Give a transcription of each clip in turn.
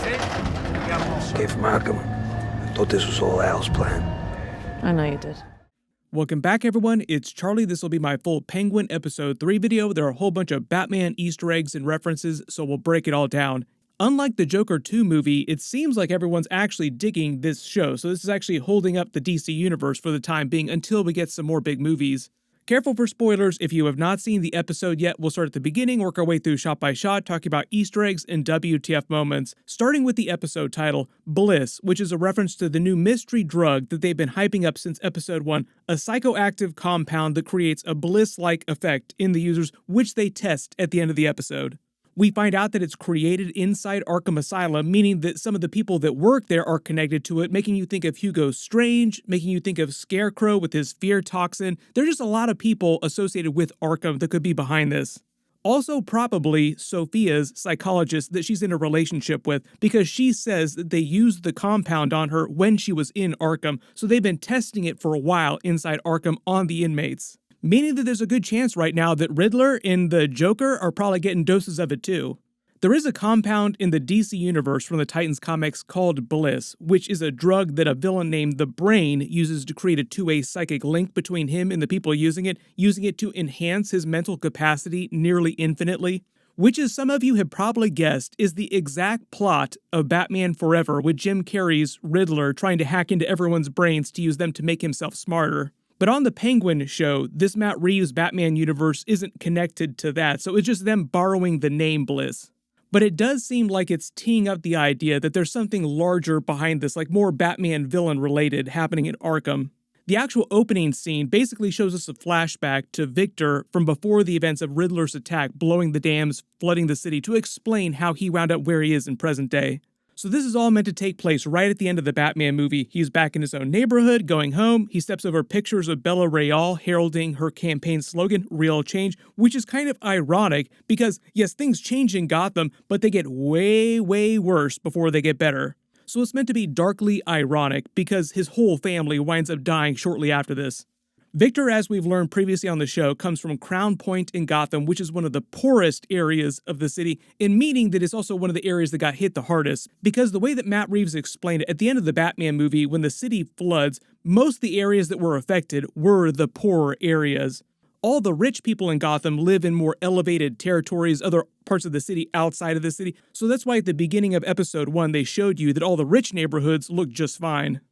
Came from Arkham. I thought this was all Al's plan. I know you did. Welcome back, everyone. It's Charlie. This will be my full Penguin Episode 3 video. There are a whole bunch of Batman Easter eggs and references, so we'll break it all down. Unlike the Joker 2 movie, it seems like everyone's actually digging this show, so this is actually holding up the DC universe for the time being until we get some more big movies. Careful for spoilers. If you have not seen the episode yet, we'll start at the beginning, work our way through shot by shot, talking about Easter eggs and WTF moments, starting with the episode title, Bliss, which is a reference to the new mystery drug that they've been hyping up since episode 1, a psychoactive compound that creates a bliss-like effect in the users, which they test at the end of the episode. We find out that it's created inside Arkham Asylum, meaning that some of the people that work there are connected to it, making you think of Hugo Strange, making you think of Scarecrow with his fear toxin. There's just a lot of people associated with Arkham that could be behind this. Also, probably Sofia's psychologist that she's in a relationship with, because she says that they used the compound on her when she was in Arkham, so they've been testing it for a while inside Arkham on the inmates. Meaning that there's a good chance right now that Riddler and the Joker are probably getting doses of it too. There is a compound in the DC universe from the Titans comics called Bliss, which is a drug that a villain named the Brain uses to create a two-way psychic link between him and the people using it to enhance his mental capacity nearly infinitely. Which, as some of you have probably guessed, is the exact plot of Batman Forever, with Jim Carrey's Riddler trying to hack into everyone's brains to use them to make himself smarter. But on the Penguin show, this Matt Reeves Batman universe isn't connected to that, so it's just them borrowing the name Bliss. But it does seem like it's teeing up the idea that there's something larger behind this, like more Batman villain related happening in Arkham. The actual opening scene basically shows us a flashback to Victor from before the events of Riddler's attack, blowing the dams, flooding the city, to explain how he wound up where he is in present day. So this is all meant to take place right at the end of the Batman movie. He's back in his own neighborhood, going home. He steps over pictures of Bella Real heralding her campaign slogan, Real Change, which is kind of ironic because, yes, things change in Gotham, but they get way, way worse before they get better. So it's meant to be darkly ironic because his whole family winds up dying shortly after this. Victor, as we've learned previously on the show, comes from Crown Point in Gotham, which is one of the poorest areas of the city, and meaning that it's also one of the areas that got hit the hardest, because the way that Matt Reeves explained it, at the end of the Batman movie, when the city floods, most of the areas that were affected were the poorer areas. All the rich people in Gotham live in more elevated territories, other parts of the city outside of the city, so that's why at the beginning of episode 1 they showed you that all the rich neighborhoods look just fine.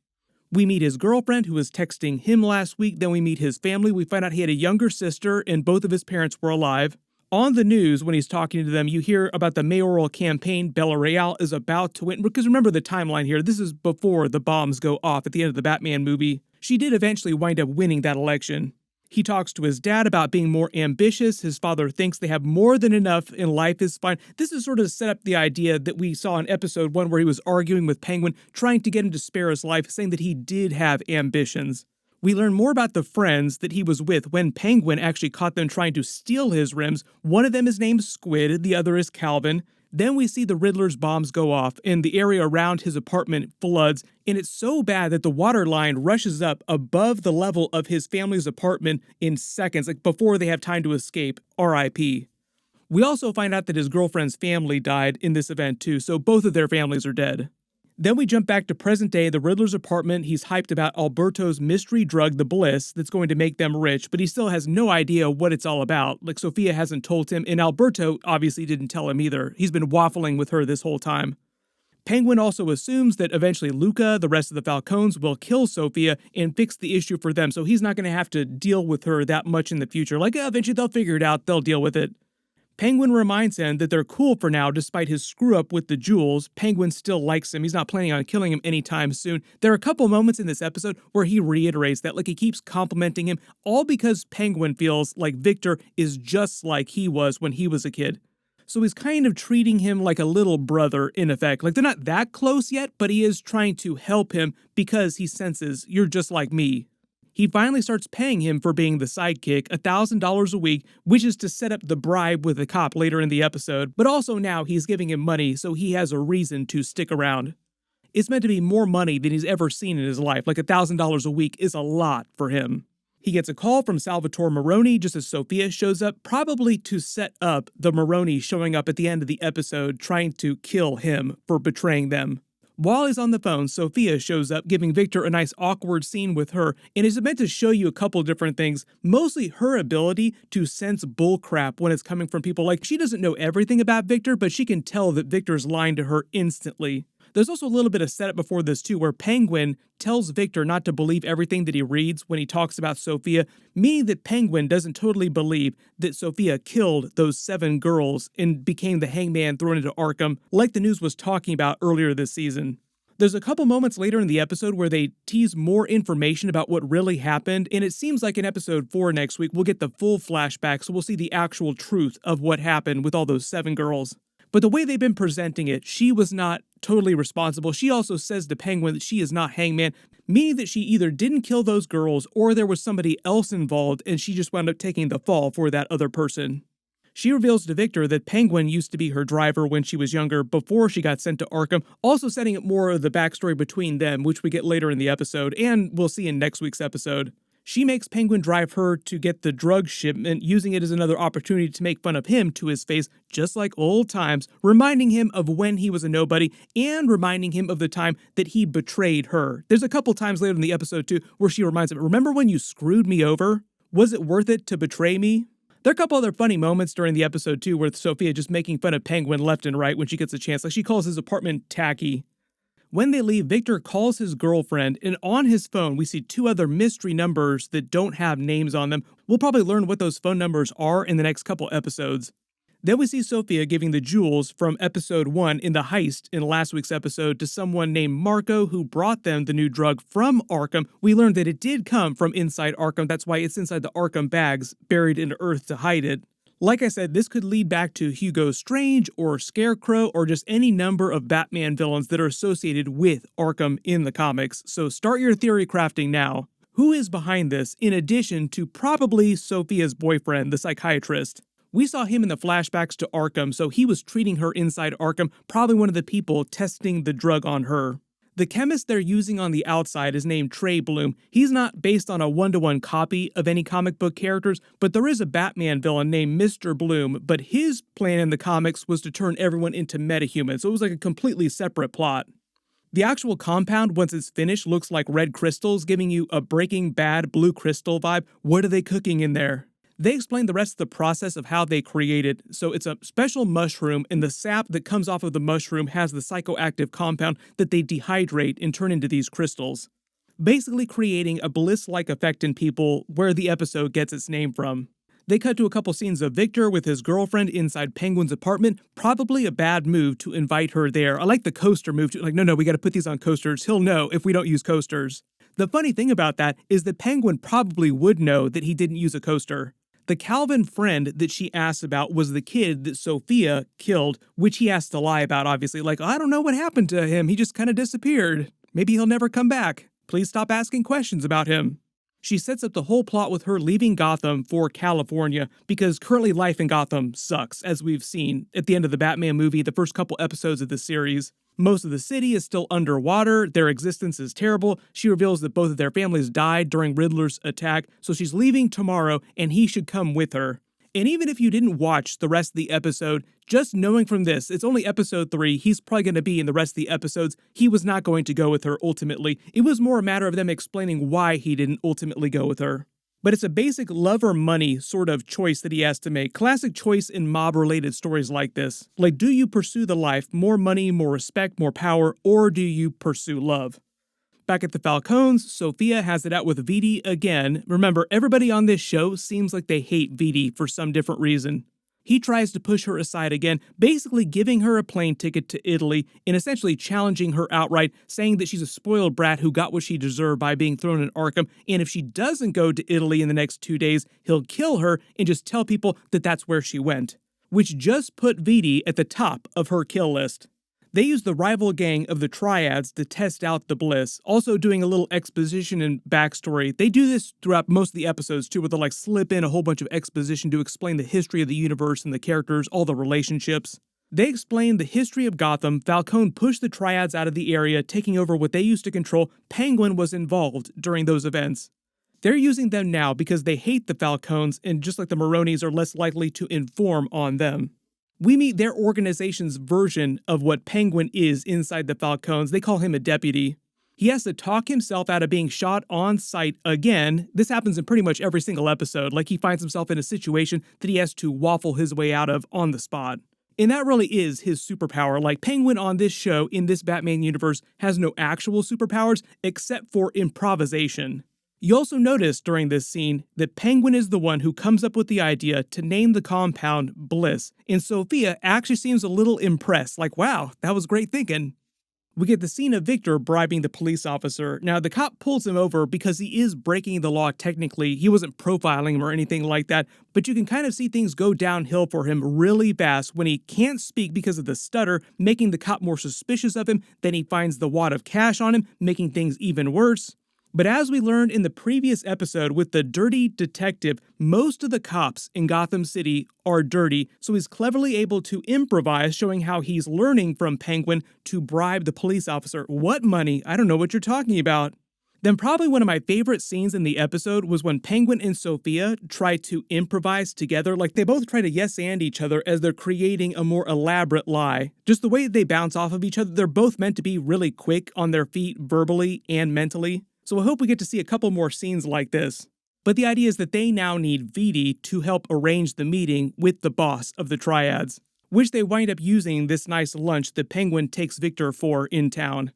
We meet his girlfriend who was texting him last week, then we meet his family. We find out he had a younger sister and both of his parents were alive. On the news, when he's talking to them, you hear about the mayoral campaign Bella Real is about to win. Because remember the timeline here, this is before the bombs go off at the end of the Batman movie. She did eventually wind up winning that election. He talks to his dad about being more ambitious. His father thinks they have more than enough and life is fine. This is sort of set up the idea that we saw in episode 1 where he was arguing with Penguin, trying to get him to spare his life, saying that he did have ambitions. We learn more about the friends that he was with when Penguin actually caught them trying to steal his rims. One of them is named Squid, the other is Calvin. Then we see the Riddler's bombs go off, and the area around his apartment floods, and it's so bad that the water line rushes up above the level of his family's apartment in seconds, like before they have time to escape, R.I.P. We also find out that his girlfriend's family died in this event too, so both of their families are dead. Then we jump back to present day, the Riddler's apartment. He's hyped about Alberto's mystery drug, the Bliss, that's going to make them rich, but he still has no idea what it's all about. Like, Sofia hasn't told him, and Alberto obviously didn't tell him either. He's been waffling with her this whole time. Penguin also assumes that eventually Luca, the rest of the Falcones, will kill Sofia and fix the issue for them, so he's not going to have to deal with her that much in the future. Like, eventually they'll figure it out, they'll deal with it. Penguin reminds him that they're cool for now despite his screw-up with the jewels. Penguin still likes him. He's not planning on killing him anytime soon. There are a couple moments in this episode where he reiterates that, like he keeps complimenting him, all because Penguin feels like Victor is just like he was when he was a kid. So he's kind of treating him like a little brother, in effect. Like, they're not that close yet, but he is trying to help him because he senses, you're just like me. He finally starts paying him for being the sidekick, $1,000 a week, which is to set up the bribe with the cop later in the episode, but also now he's giving him money so he has a reason to stick around. It's meant to be more money than he's ever seen in his life, like $1,000 a week is a lot for him. He gets a call from Salvatore Maroni just as Sofia shows up, probably to set up the Maroni showing up at the end of the episode trying to kill him for betraying them. While he's on the phone, Sofia shows up, giving Victor a nice awkward scene with her, and is meant to show you a couple different things, mostly her ability to sense bullcrap when it's coming from people. Like, she doesn't know everything about Victor, but she can tell that Victor's lying to her instantly. There's also a little bit of setup before this too, where Penguin tells Victor not to believe everything that he reads when he talks about Sofia, meaning that Penguin doesn't totally believe that Sofia killed those 7 girls and became the hangman thrown into Arkham, like the news was talking about earlier this season. There's a couple moments later in the episode where they tease more information about what really happened, and it seems like in episode 4 next week we'll get the full flashback, so we'll see the actual truth of what happened with all those 7 girls. But the way they've been presenting it, she was not totally responsible. She also says to Penguin that she is not hangman, meaning that she either didn't kill those girls or there was somebody else involved and she just wound up taking the fall for that other person. She reveals to Victor that Penguin used to be her driver when she was younger before she got sent to Arkham, also setting up more of the backstory between them, which we get later in the episode and we'll see in next week's episode. She makes Penguin drive her to get the drug shipment, using it as another opportunity to make fun of him to his face, just like old times, reminding him of when he was a nobody and reminding him of the time that he betrayed her. There's a couple times later in the episode too where she reminds him, remember when you screwed me over? Was it worth it to betray me? There are a couple other funny moments during the episode too where Sofia just making fun of Penguin left and right when she gets a chance, like she calls his apartment tacky. When they leave, Victor calls his girlfriend, and on his phone, we see 2 other mystery numbers that don't have names on them. We'll probably learn what those phone numbers are in the next couple episodes. Then we see Sofia giving the jewels from episode 1 in the heist in last week's episode to someone named Marco who brought them the new drug from Arkham. We learned that it did come from inside Arkham. That's why it's inside the Arkham bags, buried into Earth to hide it. Like I said, this could lead back to Hugo Strange or Scarecrow or just any number of Batman villains that are associated with Arkham in the comics, so start your theory crafting now. Who is behind this, in addition to probably Sofia's boyfriend, the psychiatrist? We saw him in the flashbacks to Arkham, so he was treating her inside Arkham, probably one of the people testing the drug on her. The chemist they're using on the outside is named Trey Bloom. He's not based on a one-to-one copy of any comic book characters, but there is a Batman villain named Mr. Bloom, but his plan in the comics was to turn everyone into metahumans, so it was like a completely separate plot. The actual compound, once it's finished, looks like red crystals, giving you a Breaking Bad blue crystal vibe. What are they cooking in there? They explain the rest of the process of how they create it. So it's a special mushroom, and the sap that comes off of the mushroom has the psychoactive compound that they dehydrate and turn into these crystals, basically creating a bliss-like effect in people where the episode gets its name from. They cut to a couple scenes of Victor with his girlfriend inside Penguin's apartment, probably a bad move to invite her there. I like the coaster move too, like, no, we gotta put these on coasters. He'll know if we don't use coasters. The funny thing about that is that Penguin probably would know that he didn't use a coaster. The Calvin friend that she asked about was the kid that Sofia killed, which he has to lie about, obviously. Like, I don't know what happened to him. He just kind of disappeared. Maybe he'll never come back. Please stop asking questions about him. She sets up the whole plot with her leaving Gotham for California because currently life in Gotham sucks, as we've seen at the end of the Batman movie, the first couple episodes of the series. Most of the city is still underwater, their existence is terrible. She reveals that both of their families died during Riddler's attack, so she's leaving tomorrow and he should come with her. And even if you didn't watch the rest of the episode, just knowing from this, it's only episode 3, he's probably going to be in the rest of the episodes, he was not going to go with her ultimately. It was more a matter of them explaining why he didn't ultimately go with her. But it's a basic love or money sort of choice that he has to make. Classic choice in mob-related stories like this. Like, do you pursue the life, more money, more respect, more power, or do you pursue love? Back at the Falcones, Sofia has it out with Vidi again. Remember, everybody on this show seems like they hate Vidi for some different reason. He tries to push her aside again, basically giving her a plane ticket to Italy and essentially challenging her outright, saying that she's a spoiled brat who got what she deserved by being thrown in Arkham, and if she doesn't go to Italy in the next 2 days, he'll kill her and just tell people that that's where she went, which just put Vidi at the top of her kill list. They use the rival gang of the Triads to test out the Bliss, also doing a little exposition and backstory. They do this throughout most of the episodes too, where they'll like slip in a whole bunch of exposition to explain the history of the universe and the characters, all the relationships. They explain the history of Gotham. Falcone pushed the Triads out of the area, taking over what they used to control. Penguin was involved during those events. They're using them now because they hate the Falcones, and just like the Maronis are less likely to inform on them. We meet their organization's version of what Penguin is inside the Falcones. They call him a deputy. He has to talk himself out of being shot on sight again. This happens in pretty much every single episode, like he finds himself in a situation that he has to waffle his way out of on the spot. And that really is his superpower. Like, Penguin on this show, in this Batman universe, has no actual superpowers except for improvisation. You also notice during this scene that Penguin is the one who comes up with the idea to name the compound Bliss, and Sofia actually seems a little impressed, like, wow, that was great thinking. We get the scene of Victor bribing the police officer. Now, the cop pulls him over because he is breaking the law technically. He wasn't profiling him or anything like that, but you can kind of see things go downhill for him really fast when he can't speak because of the stutter, making the cop more suspicious of him. Then he finds the wad of cash on him, making things even worse. But as we learned in the previous episode with the dirty detective, most of the cops in Gotham City are dirty, so he's cleverly able to improvise, showing how he's learning from Penguin to bribe the police officer. What money? I don't know what you're talking about. Then probably one of my favorite scenes in the episode was when Penguin and Sofia try to improvise together. Like, they both try to yes-and each other as they're creating a more elaborate lie. Just the way they bounce off of each other, they're both meant to be really quick on their feet verbally and mentally. So I hope we get to see a couple more scenes like this. But the idea is that they now need Vidi to help arrange the meeting with the boss of the Triads, which they wind up using this nice lunch that Penguin takes Victor for in town.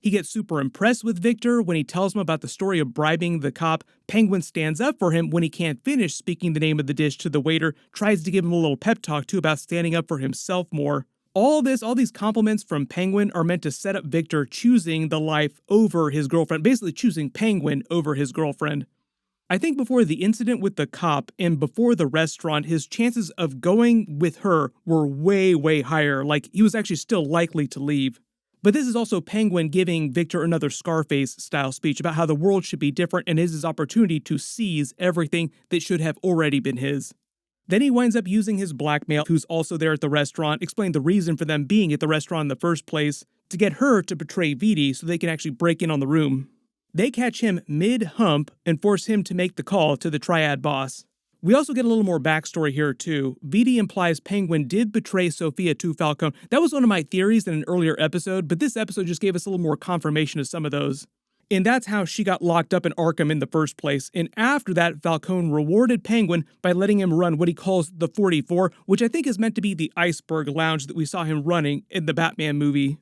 He gets super impressed with Victor when he tells him about the story of bribing the cop. Penguin stands up for him when he can't finish speaking the name of the dish to the waiter, tries to give him a little pep talk too about standing up for himself more. All these compliments from Penguin are meant to set up Victor choosing the life over his girlfriend, basically choosing Penguin over his girlfriend. I think before the incident with the cop and before the restaurant, his chances of going with her were way, way higher, like he was actually still likely to leave. But this is also Penguin giving Victor another Scarface-style speech about how the world should be different and is his opportunity to seize everything that should have already been his. Then he winds up using his blackmail, who's also there at the restaurant, explain the reason for them being at the restaurant in the first place, to get her to betray Vidi so they can actually break in on the room. They catch him mid-hump and force him to make the call to the Triad boss. We also get a little more backstory here too. Vidi implies Penguin did betray Sofia to Falcone. That was one of my theories in an earlier episode, but this episode just gave us a little more confirmation of some of those. And that's how she got locked up in Arkham in the first place. And after that, Falcone rewarded Penguin by letting him run what he calls the 44, which I think is meant to be the iceberg lounge that we saw him running in the Batman movie.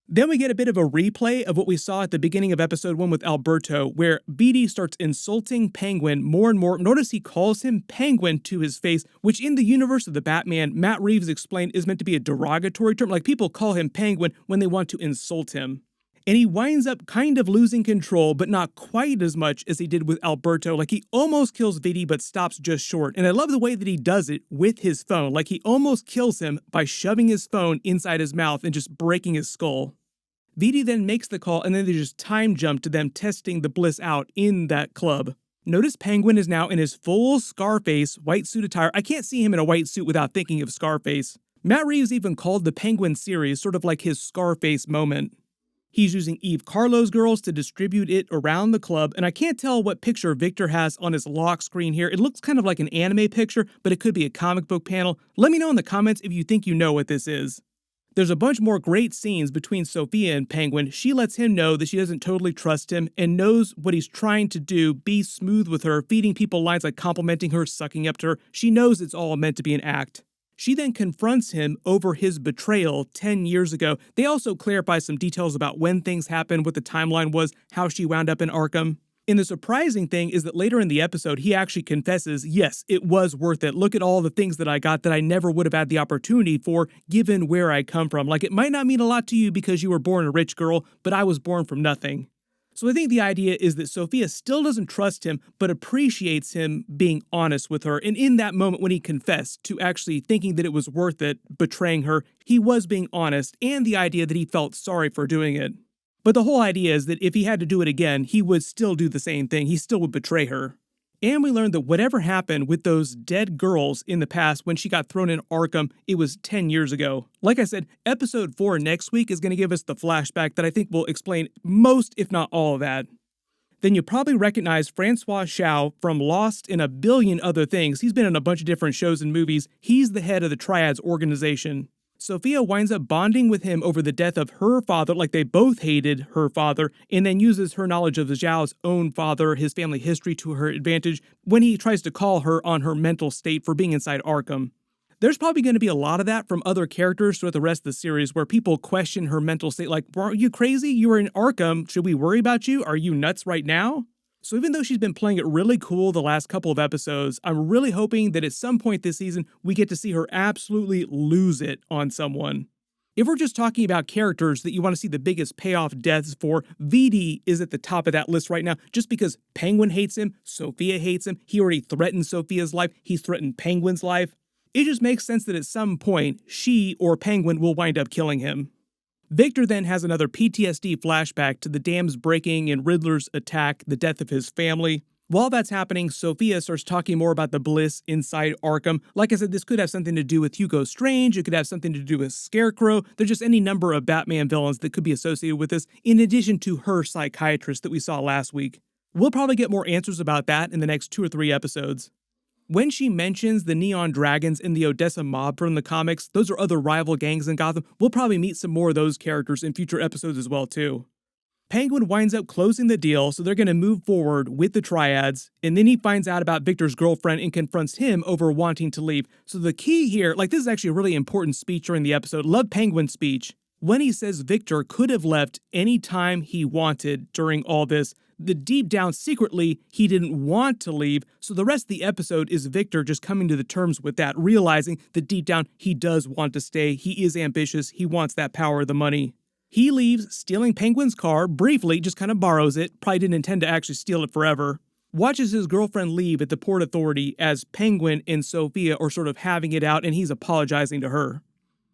Then we get a bit of a replay of what we saw at the beginning of episode 1 with Alberto, where Vidi starts insulting Penguin more and more. Notice he calls him Penguin to his face, which in the universe of the Batman, Matt Reeves explained is meant to be a derogatory term. Like, people call him Penguin when they want to insult him. And he winds up kind of losing control, but not quite as much as he did with Alberto. Like, he almost kills Vidi, but stops just short. And I love the way that he does it with his phone. Like, he almost kills him by shoving his phone inside his mouth and just breaking his skull. Vidi then makes the call, and then they just time jump to them testing the Bliss out in that club. Notice Penguin is now in his full Scarface white suit attire. I can't see him in a white suit without thinking of Scarface. Matt Reeves even called the Penguin series sort of like his Scarface moment. He's using Eve Carlo's girls to distribute it around the club, and I can't tell what picture Victor has on his lock screen here. It looks kind of like an anime picture, but it could be a comic book panel. Let me know in the comments if you think you know what this is. There's a bunch more great scenes between Sofia and Penguin. She lets him know that she doesn't totally trust him and knows what he's trying to do, be smooth with her, feeding people lines like complimenting her, sucking up to her. She knows it's all meant to be an act. She then confronts him over his betrayal 10 years ago. They also clarify some details about when things happened, what the timeline was, how she wound up in Arkham. And the surprising thing is that later in the episode, he actually confesses, yes, it was worth it. Look at all the things that I got that I never would have had the opportunity for, given where I come from. Like, it might not mean a lot to you because you were born a rich girl, but I was born from nothing. So I think the idea is that Sofia still doesn't trust him, but appreciates him being honest with her. And in that moment when he confessed to actually thinking that it was worth it, betraying her, he was being honest, and the idea that he felt sorry for doing it. But the whole idea is that if he had to do it again, he would still do the same thing. He still would betray her. And we learned that whatever happened with those dead girls in the past when she got thrown in Arkham, it was 10 years ago. Like I said, episode 4 next week is going to give us the flashback that I think will explain most, if not all of that. then you probably recognize Francois Chau from Lost and a billion other things. He's been in a bunch of different shows and movies. He's the head of the Triad's organization. Sofia winds up bonding with him over the death of her father, like they both hated her father, and then uses her knowledge of Zhao's own father, his family history, to her advantage when he tries to call her on her mental state for being inside Arkham. There's probably going to be a lot of that from other characters throughout the rest of the series where people question her mental state, like, are you crazy? You were in Arkham. Should we worry about you? Are you nuts right now? So even though she's been playing it really cool the last couple of episodes, I'm really hoping that at some point this season, we get to see her absolutely lose it on someone. If we're just talking about characters that you want to see the biggest payoff deaths for, VD is at the top of that list right now, just because Penguin hates him, Sofia hates him, he already threatened Sofia's life, he's threatened Penguin's life. It just makes sense that at some point, she or Penguin will wind up killing him. Victor then has another PTSD flashback to the dams breaking and Riddler's attack, the death of his family. While that's happening, Sofia starts talking more about the Bliss inside Arkham. Like I said, this could have something to do with Hugo Strange, it could have something to do with Scarecrow. There's just any number of Batman villains that could be associated with this, in addition to her psychiatrist that we saw last week. We'll probably get more answers about that in the next 2 or 3 episodes. When she mentions the Neon Dragons and the Odessa Mob from the comics, those are other rival gangs in Gotham. We'll probably meet some more of those characters in future episodes as well, too. Penguin winds up closing the deal, so they're going to move forward with the Triads, and then he finds out about Victor's girlfriend and confronts him over wanting to leave. So the key here, like this is actually a really important speech during the episode, love Penguin's speech, when he says Victor could have left any time he wanted during all this. The deep down secretly, he didn't want to leave, so the rest of the episode is Victor just coming to the terms with that, realizing that deep down he does want to stay, he is ambitious, he wants that power, the money. He leaves, stealing Penguin's car, briefly, just kind of borrows it, probably didn't intend to actually steal it forever. Watches his girlfriend leave at the Port Authority as Penguin and Sofia are sort of having it out and he's apologizing to her.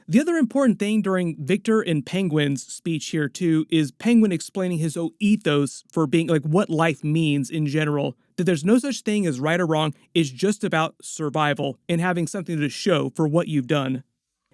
The other important thing during Victor and Penguin's speech here too is Penguin explaining his own ethos for being like what life means in general, that there's no such thing as right or wrong, it's just about survival and having something to show for what you've done.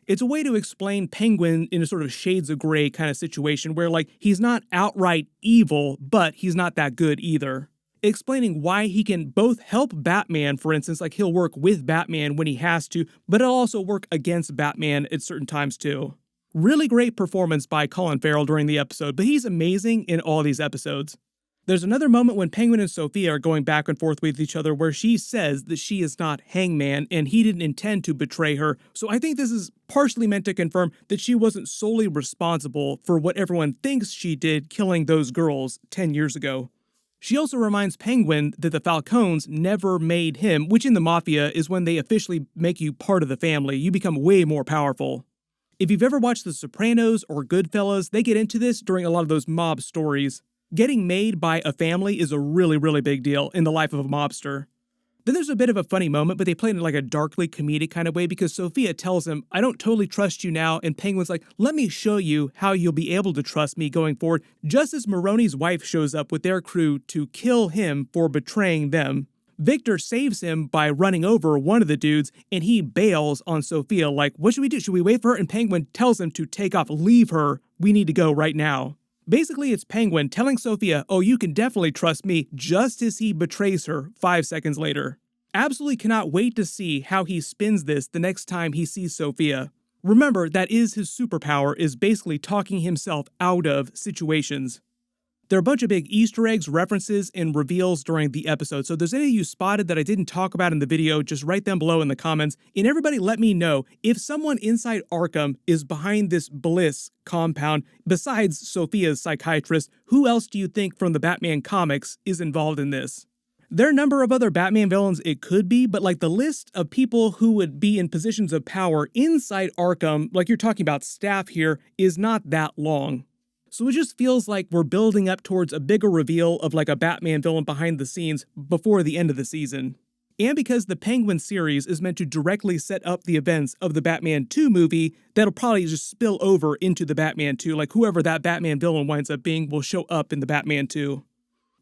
It's a way to explain Penguin in a sort of shades of gray kind of situation where like he's not outright evil, but he's not that good either. Explaining why he can both help Batman, for instance, like he'll work with Batman when he has to, but he'll also work against Batman at certain times too. Really great performance by Colin Farrell during the episode, but he's amazing in all these episodes. There's another moment when Penguin and Sofia are going back and forth with each other where she says that she is not Hangman and he didn't intend to betray her, so I think this is partially meant to confirm that she wasn't solely responsible for what everyone thinks she did killing those girls 10 years ago. She also reminds Penguin that the Falcones never made him, which in the Mafia is when they officially make you part of the family. You become way more powerful. If you've ever watched The Sopranos or Goodfellas, they get into this during a lot of those mob stories. Getting made by a family is a really, really big deal in the life of a mobster. Then there's a bit of a funny moment, but they play it in like a darkly comedic kind of way because Sofia tells him, I don't totally trust you now, and Penguin's like, let me show you how you'll be able to trust me going forward, just as Maroni's wife shows up with their crew to kill him for betraying them. Victor saves him by running over one of the dudes, and he bails on Sofia like, what should we do? Should we wait for her? And Penguin tells him to take off, leave her, we need to go right now. Basically, it's Penguin telling Sofia, oh, you can definitely trust me, just as he betrays her 5 seconds later. Absolutely cannot wait to see how he spins this the next time he sees Sofia. Remember, that is his superpower, is basically talking himself out of situations. There are a bunch of big Easter eggs, references, and reveals during the episode, so if there's any of you spotted that I didn't talk about in the video, just write them below in the comments, and everybody let me know if someone inside Arkham is behind this Bliss compound, besides Sofia's psychiatrist, who else do you think from the Batman comics is involved in this? There are a number of other Batman villains it could be, but like the list of people who would be in positions of power inside Arkham, like you're talking about staff here, is not that long. So it just feels like we're building up towards a bigger reveal of like a Batman villain behind the scenes before the end of the season. And because the Penguin series is meant to directly set up the events of the Batman 2 movie, that'll probably just spill over into the Batman 2, like whoever that Batman villain winds up being will show up in the Batman 2.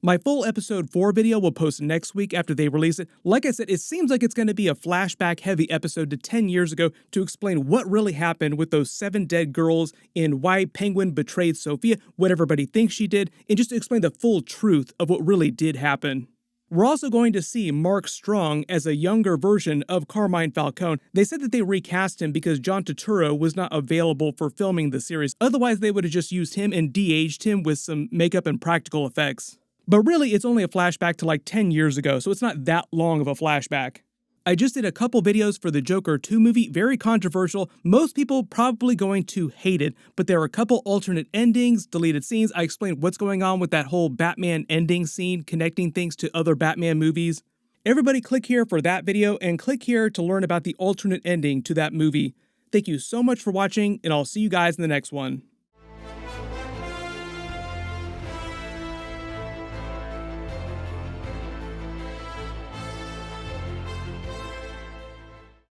My full episode 4 video will post next week after they release it. Like I said, it seems like it's going to be a flashback-heavy episode to 10 years ago to explain what really happened with those 7 dead girls and why Pengiun betrayed Sofia, what everybody thinks she did, and just to explain the full truth of what really did happen. We're also going to see Mark Strong as a younger version of Carmine Falcone. They said that they recast him because John Turturro was not available for filming the series. Otherwise, they would have just used him and de-aged him with some makeup and practical effects. But really, it's only a flashback to like 10 years ago, so it's not that long of a flashback. I just did a couple videos for the Joker 2 movie, very controversial. Most people probably going to hate it, but there are a couple alternate endings, deleted scenes. I explained what's going on with that whole Batman ending scene, connecting things to other Batman movies. Everybody click here for that video and click here to learn about the alternate ending to that movie. Thank you so much for watching, and I'll see you guys in the next one.